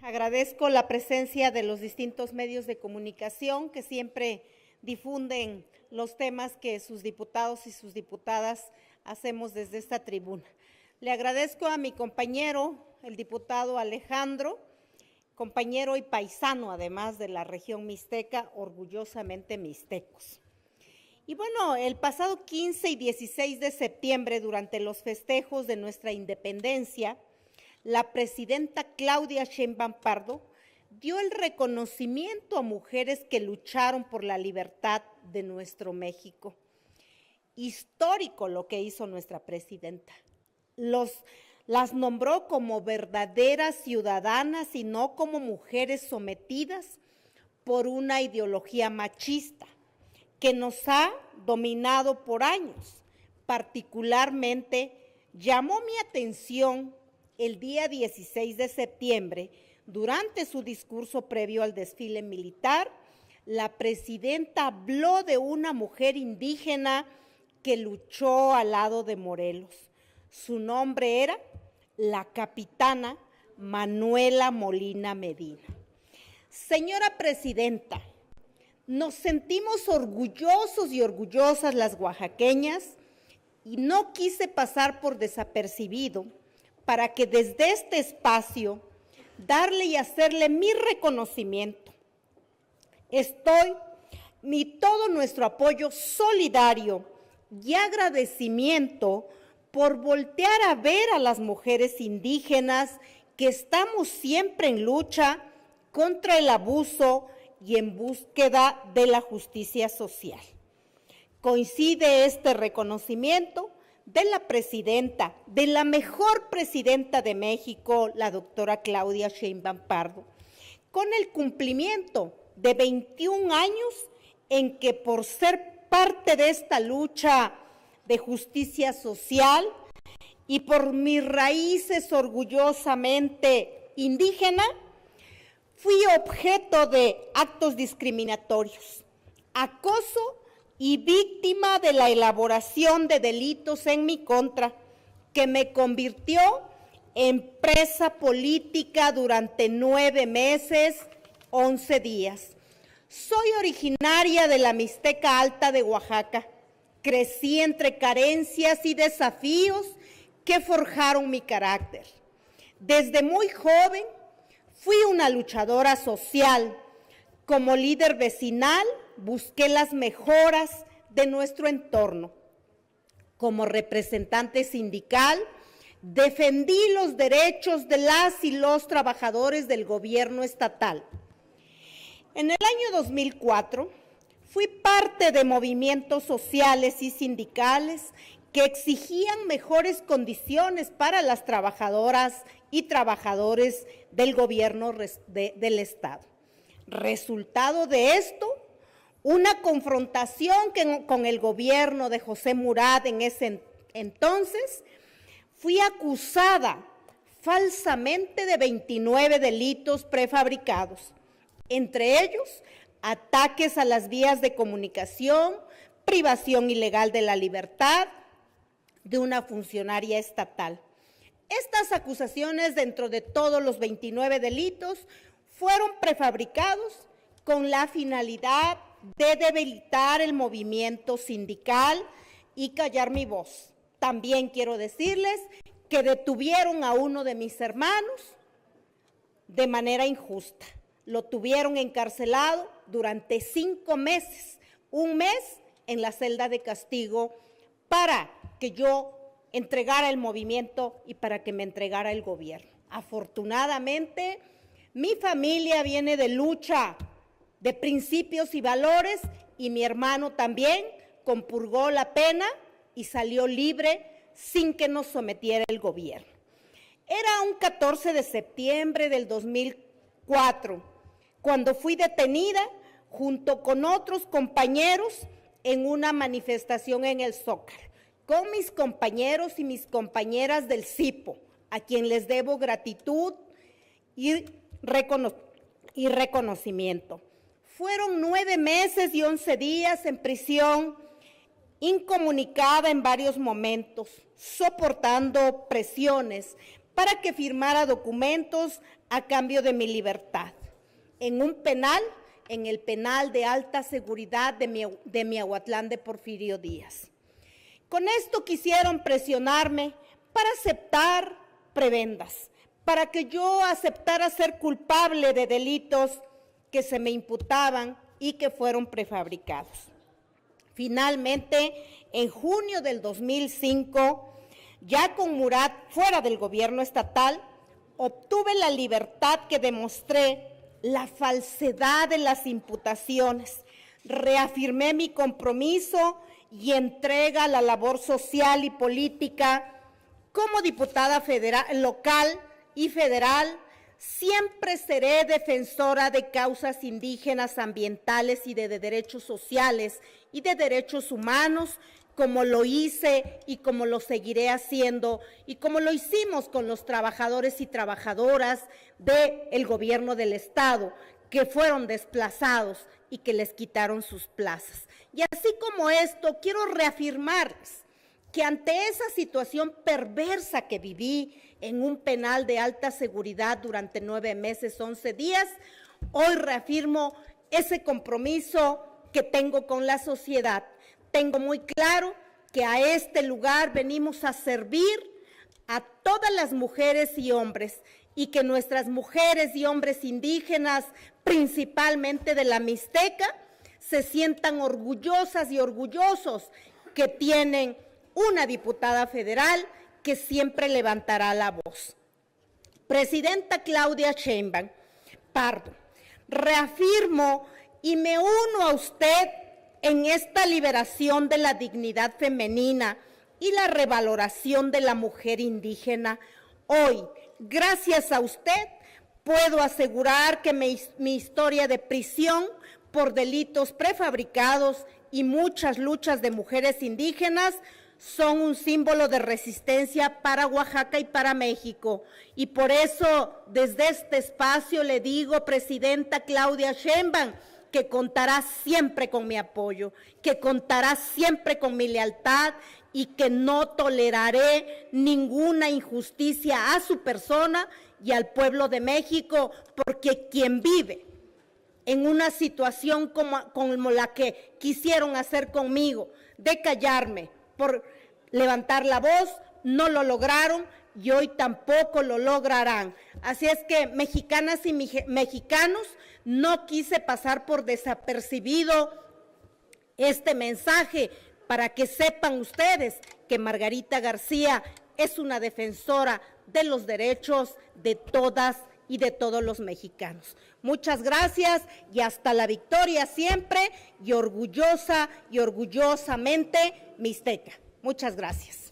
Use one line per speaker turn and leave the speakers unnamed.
Agradezco la presencia de los distintos medios de comunicación que siempre difunden los temas que sus diputados y sus diputadas hacemos desde esta tribuna. Le agradezco a mi compañero, el diputado Alejandro, compañero y paisano además de la región mixteca, orgullosamente mixtecos. Y bueno, el pasado 15 y 16 de septiembre, durante los festejos de nuestra independencia, la presidenta Claudia Sheinbaum Pardo dio el reconocimiento a mujeres que lucharon por la libertad de nuestro México. Histórico lo que hizo nuestra presidenta. Las nombró como verdaderas ciudadanas y no como mujeres sometidas por una ideología machista que nos ha dominado por años. Particularmente llamó mi atención el día 16 de septiembre, durante su discurso previo al desfile militar, la presidenta habló de una mujer indígena que luchó al lado de Morelos. Su nombre era la capitana Manuela Molina Medina. Señora presidenta, nos sentimos orgullosos y orgullosas las oaxaqueñas y no quise pasar por desapercibido para que desde este espacio darle y hacerle mi reconocimiento. Todo nuestro apoyo solidario y agradecimiento por voltear a ver a las mujeres indígenas que estamos siempre en lucha contra el abuso y en búsqueda de la justicia social. Coincide este reconocimiento de la presidenta, de la mejor presidenta de México, la doctora Claudia Sheinbaum Pardo, con el cumplimiento de 21 años en que por ser parte de esta lucha de justicia social y por mis raíces orgullosamente indígena, fui objeto de actos discriminatorios, acoso y víctima de la elaboración de delitos en mi contra, que me convirtió en presa política durante 9 meses, 11 días. Soy originaria de la Mixteca Alta de Oaxaca. Crecí entre carencias y desafíos que forjaron mi carácter. Desde muy joven fui una luchadora social. Como líder vecinal, busqué las mejoras de nuestro entorno. Como representante sindical, defendí los derechos de las y los trabajadores del gobierno estatal. En el año 2004, fui parte de movimientos sociales y sindicales que exigían mejores condiciones para las trabajadoras y trabajadores del gobierno del Estado. Resultado de esto, una confrontación con el gobierno de José Murat en ese entonces, fui acusada falsamente de 29 delitos prefabricados, entre ellos ataques a las vías de comunicación, privación ilegal de la libertad de una funcionaria estatal. Estas acusaciones, dentro de todos los 29 delitos, fueron prefabricados con la finalidad de debilitar el movimiento sindical y callar mi voz. También quiero decirles que detuvieron a uno de mis hermanos de manera injusta. Lo tuvieron encarcelado durante 5 meses, 1 mes en la celda de castigo para que yo entregara el movimiento y para que me entregara el gobierno. Afortunadamente, mi familia viene de lucha, de principios y valores, y mi hermano también compurgó la pena y salió libre sin que nos sometiera el gobierno. Era un 14 de septiembre del 2004, cuando fui detenida junto con otros compañeros en una manifestación en el Zócalo, con mis compañeros y mis compañeras del CIPO, a quien les debo gratitud y reconocimiento. Fueron 9 meses y 11 días en prisión, incomunicada en varios momentos, soportando presiones para que firmara documentos a cambio de mi libertad en un penal, en el penal de alta seguridad de Miahuatlán de Porfirio Díaz. Con esto quisieron presionarme para aceptar prebendas, para que yo aceptara ser culpable de delitos que se me imputaban y que fueron prefabricados. Finalmente, en junio del 2005, ya con Murat fuera del gobierno estatal, obtuve la libertad que demostré la falsedad de las imputaciones, reafirmé mi compromiso y entrega a la labor social y política como diputada federal, local y federal. Siempre seré defensora de causas indígenas, ambientales y de derechos sociales y de derechos humanos, como lo hice y como lo seguiré haciendo y como lo hicimos con los trabajadores y trabajadoras del gobierno del Estado, que fueron desplazados y que les quitaron sus plazas. Y así como esto, quiero reafirmarles que ante esa situación perversa que viví en un penal de alta seguridad durante 9 meses, 11 días, hoy reafirmo ese compromiso que tengo con la sociedad. Tengo muy claro que a este lugar venimos a servir a todas las mujeres y hombres, y que nuestras mujeres y hombres indígenas, principalmente de la Mixteca, se sientan orgullosas y orgullosos que tienen una diputada federal que siempre levantará la voz. Presidenta Claudia Sheinbaum Pardo, reafirmo y me uno a usted en esta liberación de la dignidad femenina y la revaloración de la mujer indígena. Hoy, gracias a usted, puedo asegurar que mi historia de prisión por delitos prefabricados y muchas luchas de mujeres indígenas son un símbolo de resistencia para Oaxaca y para México. Y por eso, desde este espacio le digo, Presidenta Claudia Sheinbaum, que contará siempre con mi apoyo, que contará siempre con mi lealtad y que no toleraré ninguna injusticia a su persona y al pueblo de México, porque quien vive en una situación como la que quisieron hacer conmigo, de callarme por levantar la voz, no lo lograron y hoy tampoco lo lograrán. Así es que, mexicanas y mexicanos, no quise pasar por desapercibido este mensaje para que sepan ustedes que Margarita García es una defensora de los derechos de todas y de todos los mexicanos. Muchas gracias y hasta la victoria siempre, y orgullosa y orgullosamente mixteca. Muchas gracias.